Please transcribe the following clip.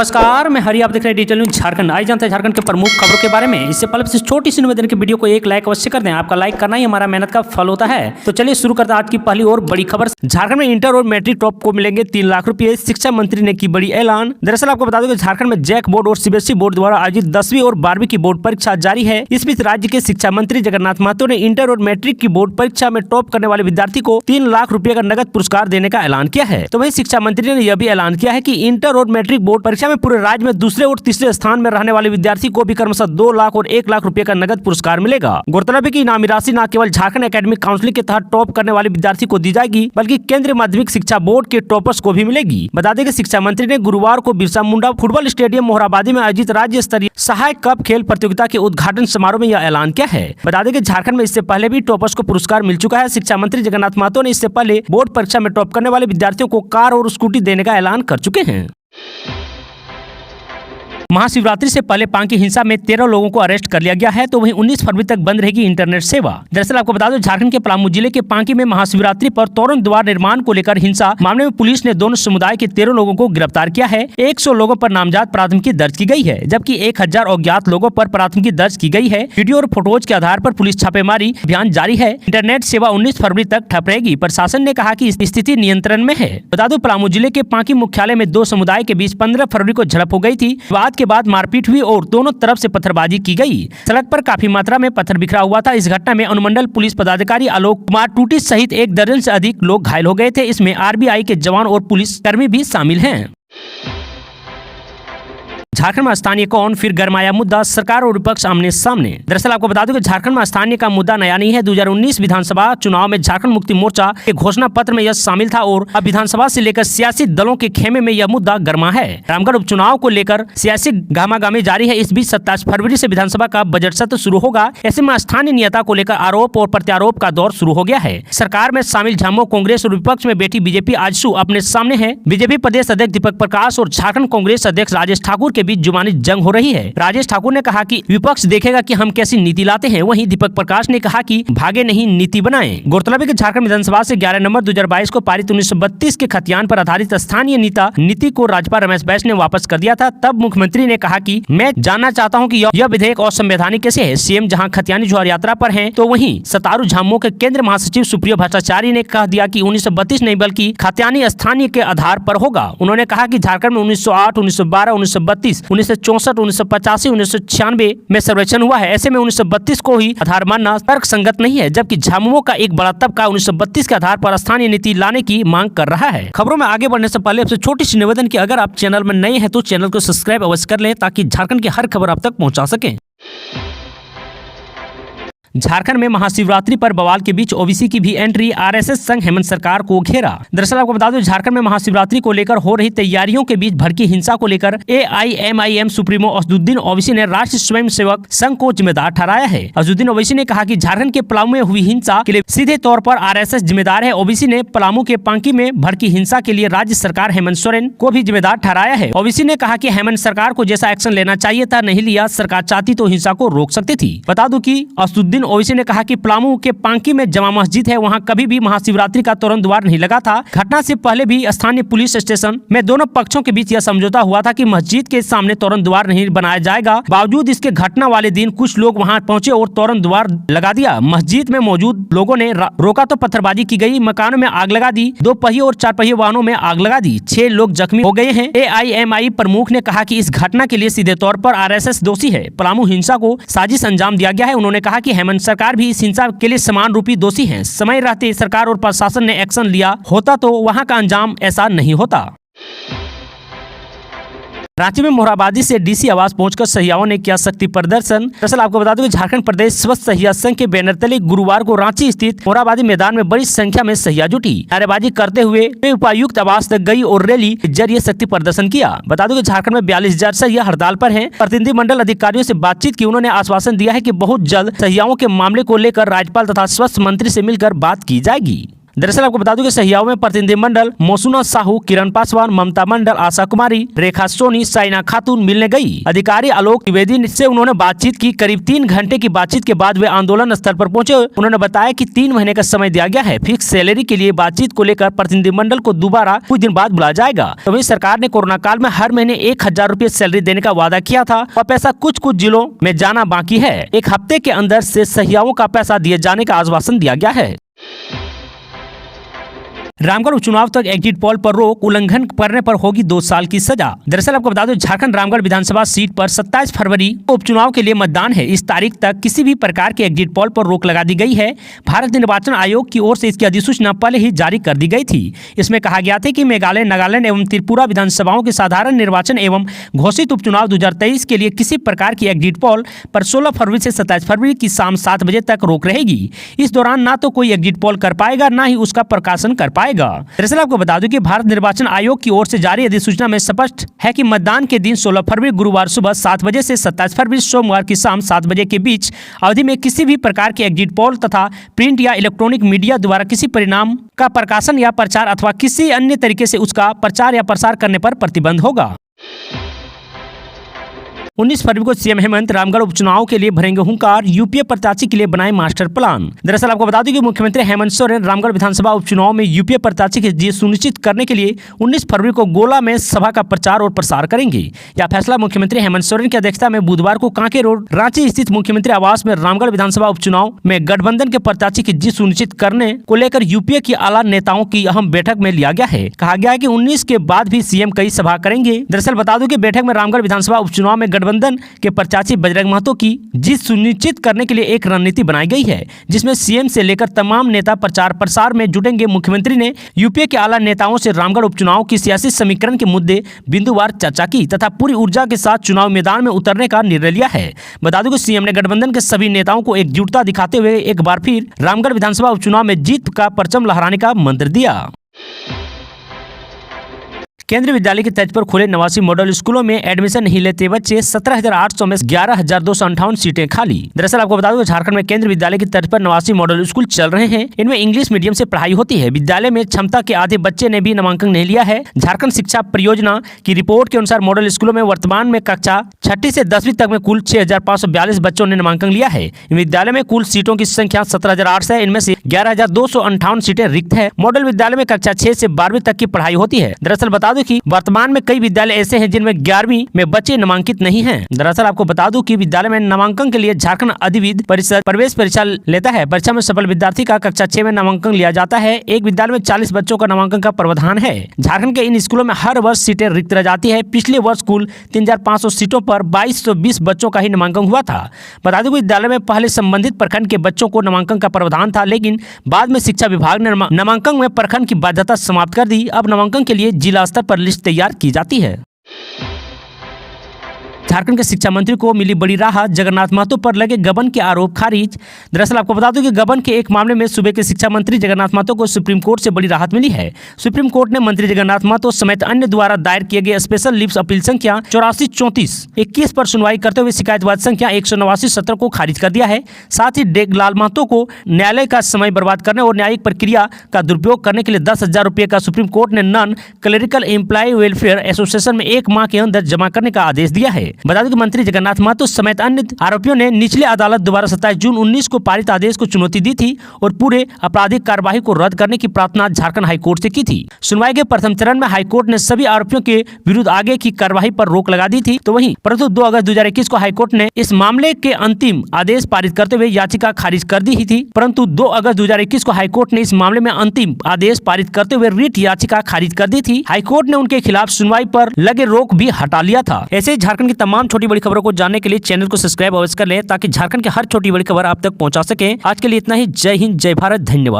नमस्कार, मैं हरि, आप देख रहे हैं डिजिटल न्यूज झारखंड। आज जानते हैं झारखंड के प्रमुख खबरों के बारे में। इससे पहले छोटी सी निवेदन की वीडियो को एक लाइक अवश्य कर दें। आपका लाइक करना ही हमारा मेहनत का फल होता है। तो चलिए शुरू करते हैं आज की पहली और बड़ी खबर। झारखंड में इंटर और मैट्रिक टॉप को मिलेंगे 3 लाख रुपए, शिक्षा मंत्री ने की बड़ी ऐलान। दरअसल आपको बता दें कि झारखंड में जैक बोर्ड और सीबीएसई बोर्ड द्वारा आयोजित 10वीं और 12वीं की बोर्ड परीक्षा जारी है। इस बीच राज्य के शिक्षा मंत्री जगन्नाथ महतो ने इंटर और मैट्रिक की बोर्ड परीक्षा में टॉप करने वाले विद्यार्थी को 3 लाख रुपए का नगद पुरस्कार देने का ऐलान किया है। तो वही शिक्षा मंत्री ने यह भी ऐलान किया है कि इंटर और मैट्रिक बोर्ड परीक्षा में पूरे राज्य में दूसरे और तीसरे स्थान में रहने वाले विद्यार्थी को भी क्रमशः 2 लाख और 1 लाख रुपए का नगद पुरस्कार मिलेगा। गौरतलब है कि इनामी राशि न केवल झारखंड एकेडमिक काउंसिल के तहत टॉप करने वाले विद्यार्थी को दी जाएगी, बल्कि केंद्रीय माध्यमिक शिक्षा बोर्ड के टॉपर्स को भी मिलेगी। बता दें कि शिक्षा मंत्री ने गुरुवार को बिरसा मुंडा फुटबॉल स्टेडियम मोहराबादी में आयोजित राज्य स्तरीय सहायक कप खेल प्रतियोगिता के उद्घाटन समारोह में यह ऐलान किया है। बता दें कि झारखंड में इससे पहले भी टॉपर्स को पुरस्कार मिल चुका है। शिक्षा मंत्री जगन्नाथ महतो ने इससे पहले बोर्ड परीक्षा में टॉप करने वाले विद्यार्थियों को कार और स्कूटी देने का ऐलान कर चुके हैं। महाशिवरात्रि से पहले पांकी हिंसा में 13 लोगों को अरेस्ट कर लिया गया है। तो वहीं 19 फरवरी तक बंद रहेगी इंटरनेट सेवा। दरअसल आपको बता दो, झारखंड के पलामू जिले के पांकी में महाशिवरात्रि पर तोरण द्वार निर्माण को लेकर हिंसा मामले में पुलिस ने दोनों समुदाय के 13 लोगों को गिरफ्तार किया है। 100 लोगों पर नामजद प्राथमिकी दर्ज की गई है, जबकि 1000 अज्ञात लोगों पर प्राथमिकी दर्ज की गई है। वीडियो और फोटोज के आधार पर पुलिस छापेमारी अभियान जारी है। इंटरनेट सेवा 19 फरवरी तक ठप रहेगी। प्रशासन ने कहा कि स्थिति नियंत्रण में है। बता दो, पलामू जिले के पांकी मुख्यालय में 2 समुदाय के बीच 15 फरवरी को झड़प हो गई थी। विवाद के बाद मारपीट हुई और दोनों तरफ से पत्थरबाजी की गई। सड़क पर काफी मात्रा में पत्थर बिखरा हुआ था। इस घटना में अनुमंडल पुलिस पदाधिकारी आलोक कुमार टूटी सहित 1 दर्जन से अधिक लोग घायल हो गए थे। इसमें आरबीआई के जवान और पुलिस कर्मी भी शामिल हैं। झारखंड में स्थानीय कौन, फिर गरमाया मुद्दा, सरकार और विपक्ष आमने सामने। दरअसल आपको बता दूं कि झारखंड में स्थानीय का मुद्दा नया नहीं है। 2019 विधानसभा चुनाव में झारखंड मुक्ति मोर्चा के घोषणा पत्र में यह शामिल था और अब विधानसभा से लेकर सियासी दलों के खेमे में यह मुद्दा गर्मा है। रामगढ़ उपचुनाव को लेकर सियासी घमाघमी जारी है। इस बीच 27 फरवरी से विधानसभा का बजट सत्र शुरू होगा। ऐसे में स्थानीय नेता को लेकर आरोप और प्रत्यारोप का दौर शुरू हो गया है। सरकार में शामिल झामुमो कांग्रेस और विपक्ष में बैठी बीजेपी आजसू अपने सामने है। बीजेपी प्रदेश अध्यक्ष दीपक प्रकाश और झारखंड कांग्रेस अध्यक्ष राजेश ठाकुर के बीच जुबानी जंग हो रही है। राजेश ठाकुर ने कहा कि विपक्ष देखेगा कि हम कैसी नीति लाते हैं। वहीं दीपक प्रकाश ने कहा कि भागे नहीं, नीति बनाएं। गौरतलब है कि झारखंड विधानसभा से 11 नवंबर 2022 को पारित 1932 के खतियान पर आधारित स्थानीय नीति को राज्यपाल रमेश बैस ने वापस कर दिया था। तब मुख्यमंत्री ने कहा कि मैं जानना चाहता हूं कि यह विधेयक असंवैधानिक कैसे है। सीएम जहां खतियानी जोहर यात्रा पर हैं, तो वहीं सतारू झामुमो के केंद्रीय महासचिव सुप्रियो भट्टाचार्य ने कह दिया कि 1932 नहीं बल्कि खतियानी स्थानीय के आधार पर होगा। उन्होंने कहा कि झारखंड में 1908, 1912, 1932, 1964, 1985, 1996 में सर्वेक्षण हुआ है। ऐसे में 1932 को ही आधार मानना तर्क संगत नहीं है, जबकि झामुमो का एक बड़ा तबका 1932 के आधार पर स्थानीय नीति लाने की मांग कर रहा है। खबरों में आगे बढ़ने से पहले आपसे छोटी सी निवेदन की अगर आप चैनल में नए हैं तो चैनल को सब्सक्राइब अवश्य कर लें, ताकि झारखंड की हर खबर आप तक पहुंचा सकें। झारखंड में महाशिवरात्रि पर बवाल के बीच ओबीसी की भी एंट्री, आरएसएस संघ हेमंत सरकार को घेरा। दरअसल आपको बता दें, झारखंड में महाशिवरात्रि को लेकर हो रही तैयारियों के बीच भड़की हिंसा को लेकर एआईएमआईएम सुप्रीमो असदुद्दीन ओवैसी ने राष्ट्रीय स्वयंसेवक संघ को जिम्मेदार ठहराया है। असदुद्दीन ओवैसी ने कहा कि झारखंड के पलामू में हुई हिंसा के लिए सीधे तौर पर आरएसएस जिम्मेदार है। ओवैसी ने पलामू के पांकी में भड़की हिंसा के लिए राज्य सरकार हेमंत सोरेन को भी जिम्मेदार ठहराया है। ओवैसी ने कहा कि हेमंत सरकार को जैसा एक्शन लेना चाहिए था नहीं लिया। सरकार चाहती तो हिंसा को रोक सकती थी। बता दूं कि असदुद्दीन ओवैसी ने कहा कि पलामू के पांकी में जमा मस्जिद है, वहां कभी भी महाशिवरात्रि का तोरण द्वार नहीं लगा था। घटना से पहले भी स्थानीय पुलिस स्टेशन में दोनों पक्षों के बीच यह समझौता हुआ था कि मस्जिद के सामने तोरण द्वार नहीं बनाया जाएगा। बावजूद इसके घटना वाले दिन कुछ लोग वहां पहुंचे और तोरण द्वार लगा दिया। मस्जिद में मौजूद लोगों ने रोका तो पत्थरबाजी की गई, मकानों में आग लगा दी, 2 पहिए और 4 पहिए वाहनों में आग लगा दी। 6 लोग जख्मी हो गए हैं। एआईएमआई प्रमुख ने कहा कि इस घटना के लिए सीधे तौर पर आरएसएस दोषी है। पलामू हिंसा को साजिश अंजाम दिया गया है। उन्होंने कहा कि हेमंत सरकार भी इस हिंसा के लिए समान रूपी दोषी हैं। समय रहते सरकार और प्रशासन ने एक्शन लिया होता तो वहां का अंजाम ऐसा नहीं होता। रांची में मोहराबादी से डीसी आवास पहुंचकर सहियाओं ने किया शक्ति प्रदर्शन। दरअसल आपको बता दूं कि झारखंड प्रदेश स्वस्थ सहिया संघ के बैनर तले गुरुवार को रांची स्थित मोहराबादी मैदान में बड़ी संख्या में सहिया जुटी। नारेबाजी करते हुए वे उपायुक्त आवास तक गई और रैली के जरिए शक्ति प्रदर्शन किया। बता दूं कि झारखंड में 42,000 सहिया हड़ताल पर हैं। प्रतिनिधिमंडल अधिकारियों से बातचीत की उन्होंने आश्वासन दिया है कि बहुत जल्द सहियाओं के मामले को लेकर राज्यपाल तथा स्वास्थ्य मंत्री से मिलकर बात की जाएगी। दरअसल आपको बता दूं कि सहियाओं में प्रतिनिधिमंडल मौसुना साहू, किरण पासवान, ममता मंडल, आशा कुमारी, रेखा सोनी, साइना खातून मिलने गई। अधिकारी आलोक द्विवेदी से उन्होंने बातचीत की। करीब 3 घंटे की बातचीत के बाद वे आंदोलन स्थल पर पहुंचे। उन्होंने बताया कि 3 महीने का समय दिया गया है। फिक्स सैलरी के लिए बातचीत को लेकर प्रतिनिधिमंडल को दोबारा कुछ दिन बाद बुलाया जाएगा। तो वहीं सरकार ने कोरोना काल में हर महीने 1000 रुपए सैलरी देने का वादा किया था और पैसा कुछ जिलों में जाना बाकी है। 1 हफ्ते के अंदर से सहियाओं का पैसा दिए जाने का आश्वासन दिया गया है। रामगढ़ उपचुनाव तक एग्जिट पोल पर रोक उल्लंघन करने पर होगी 2 साल की सजा। दरअसल आपको बता दो झारखंड रामगढ़ विधानसभा सीट पर 27 फरवरी को उपचुनाव के लिए मतदान है। इस तारीख तक किसी भी प्रकार के एग्जिट पोल पर रोक लगा दी गई है। भारत निर्वाचन आयोग की ओर से इसकी अधिसूचना पहले ही जारी कर दी गई थी। इसमें कहा गया था कि मेघालय, नागालैंड एवं त्रिपुरा विधानसभाओं के साधारण निर्वाचन एवं घोषित उपचुनाव 2023 के लिए किसी प्रकार की एग्जिट पोल पर 16 फरवरी से 27 फरवरी की शाम 7 बजे तक रोक रहेगी। इस दौरान ना तो कोई एग्जिट पोल कर पाएगा, ना ही उसका प्रकाशन कर पाएगा। दरअसल आपको बता दूं कि भारत निर्वाचन आयोग की ओर से जारी अधिसूचना में स्पष्ट है कि मतदान के दिन 16 फरवरी गुरुवार सुबह 7 बजे से 27 फरवरी सोमवार की शाम 7 बजे के बीच अवधि में किसी भी प्रकार के एग्जिट पोल तथा प्रिंट या इलेक्ट्रॉनिक मीडिया द्वारा किसी परिणाम का प्रकाशन या प्रचार अथवा किसी अन्य तरीके से उसका प्रचार या प्रसार करने पर प्रतिबंध होगा। 19 फरवरी को सीएम हेमंत रामगढ़ उपचुनाव के लिए भरेंगे हुंकार, यूपीए प्रत्याशी के लिए बनाए मास्टर प्लान। दरअसल आपको बता दूं कि मुख्यमंत्री हेमंत सोरेन रामगढ़ विधानसभा उपचुनाव में यूपीए प्रत्याशी की जीत सुनिश्चित करने के लिए 19 फरवरी को गोला में सभा का प्रचार और प्रसार करेंगे। यह फैसला मुख्यमंत्री हेमंत सोरेन की अध्यक्षता में बुधवार को कांके रोड रांची स्थित मुख्यमंत्री आवास में रामगढ़ विधानसभा उपचुनाव में गठबंधन के प्रत्याशी की जीत सुनिश्चित करने को लेकर यूपीए की आला नेताओं की अहम बैठक में लिया गया है। कहा गया है कि 19 के बाद भी सीएम कई सभा करेंगे। दरअसल बता दूं कि बैठक में रामगढ़ विधानसभा उपचुनाव में गठबंधन के प्रत्याशी बजरंग महतो की जीत सुनिश्चित करने के लिए एक रणनीति बनाई गई है, जिसमें सीएम से लेकर तमाम नेता प्रचार प्रसार में जुटेंगे। मुख्यमंत्री ने यूपीए के आला नेताओं से रामगढ़ उपचुनाव की सियासी समीकरण के मुद्दे बिंदुवार चर्चा की तथा पूरी ऊर्जा के साथ चुनाव मैदान में उतरने का निर्णय लिया है। बता दूं कि सीएम ने गठबंधन के सभी नेताओं को एकजुटता दिखाते हुए एक बार फिर रामगढ़ विधानसभा उपचुनाव में जीत का परचम लहराने का मंत्र दिया। केंद्रीय विद्यालय की तर्ज पर खुले 89 मॉडल स्कूलों में एडमिशन नहीं लेते बच्चे, 17,800 में 11,258 सीटें खाली। दरअसल आपको बता दूं झारखंड में केंद्रीय विद्यालय की तर्ज पर 89 मॉडल स्कूल चल रहे हैं। इनमें इंग्लिश मीडियम से पढ़ाई होती है। विद्यालय में क्षमता के आधे बच्चे ने भी नामांकन नहीं लिया है। झारखंड शिक्षा परियोजना की रिपोर्ट के अनुसार मॉडल स्कूलों में वर्तमान में कक्षा 6ठी से 10वीं तक में कुल 6,542 बच्चों ने नामांकन लिया है। विद्यालय में कुल सीटों की संख्या 17,800 है। इनमें से 11,258 सीटें रिक्त है। मॉडल विद्यालय में कक्षा 6 से 12वीं तक की पढ़ाई होती है। दरअसल बता दूं कि वर्तमान में कई विद्यालय ऐसे हैं जिनमें 11वीं में बच्चे नामांकित नहीं हैं। दरअसल आपको बता दूं कि विद्यालय में नामांकन के लिए झारखंड अधिविद्य परिषद प्रवेश परीक्षा लेता है। परीक्षा में सफल विद्यार्थी का कक्षा 6 में नामांकन लिया जाता है। एक विद्यालय में 40 बच्चों का नामांकन का प्रावधान है। झारखंड के इन स्कूलों में हर वर्ष सीटें रिक्त रह जाती है। पिछले वर्ष कुल 3,500 सीटों पर 2220 बच्चों का ही नामांकन हुआ था। बता दूं विद्यालय में पहले संबंधित प्रखंड के बच्चों को नामांकन का प्रावधान था, लेकिन बाद में शिक्षा विभाग ने नामांकन में प्रखंड की बाध्यता समाप्त कर दी। अब नामांकन के लिए जिला स्तर पर लिस्ट तैयार की जाती है। झारखंड के शिक्षा मंत्री को मिली बड़ी राहत, जगन्नाथ महतो पर लगे गबन के आरोप खारिज। दरअसल आपको बता दूं कि गबन के एक मामले में सूबे के शिक्षा मंत्री जगन्नाथ महतो को सुप्रीम कोर्ट से बड़ी राहत मिली है। सुप्रीम कोर्ट ने मंत्री जगन्नाथ महतो समेत अन्य द्वारा दायर किए गए स्पेशल लीव अपील संख्या 8434/21 पर सुनवाई करते हुए शिकायत संख्या 189/17 को खारिज कर दिया है। साथ ही डेगलाल महतो को न्यायालय का समय बर्बाद करने और न्यायिक प्रक्रिया का दुरुपयोग करने के लिए 10,000 रुपये का सुप्रीम कोर्ट ने non clerical employ welfare association में 1 माह के अंदर जमा करने का आदेश दिया है। बता दें कि मंत्री जगन्नाथ महतो समेत अन्य आरोपियों ने निचली अदालत द्वारा 27 जून 19 को पारित आदेश को चुनौती दी थी और पूरे आपराधिक कार्यवाही को रद्द करने की प्रार्थना झारखंड हाईकोर्ट से की थी। सुनवाई के प्रथम चरण में हाईकोर्ट ने सभी आरोपियों के विरुद्ध आगे की कार्यवाही पर रोक लगा दी थी। तो वहीं परंतु 2 अगस्त 2021 को हाईकोर्ट ने इस मामले के अंतिम आदेश पारित करते हुए याचिका खारिज कर दी थी। परंतु 2 अगस्त 2021 को हाईकोर्ट ने इस मामले में अंतिम आदेश पारित करते हुए रिट याचिका खारिज कर दी थी। हाईकोर्ट ने उनके खिलाफ सुनवाई पर लगे रोक भी हटा लिया था। ऐसे झारखंड की तमाम छोटी बड़ी खबरों को जानने के लिए चैनल को सब्सक्राइब अवश्य कर लें, ताकि झारखंड की हर छोटी बड़ी खबर आप तक पहुंचा सके। आज के लिए इतना ही। जय हिंद, जय भारत, धन्यवाद।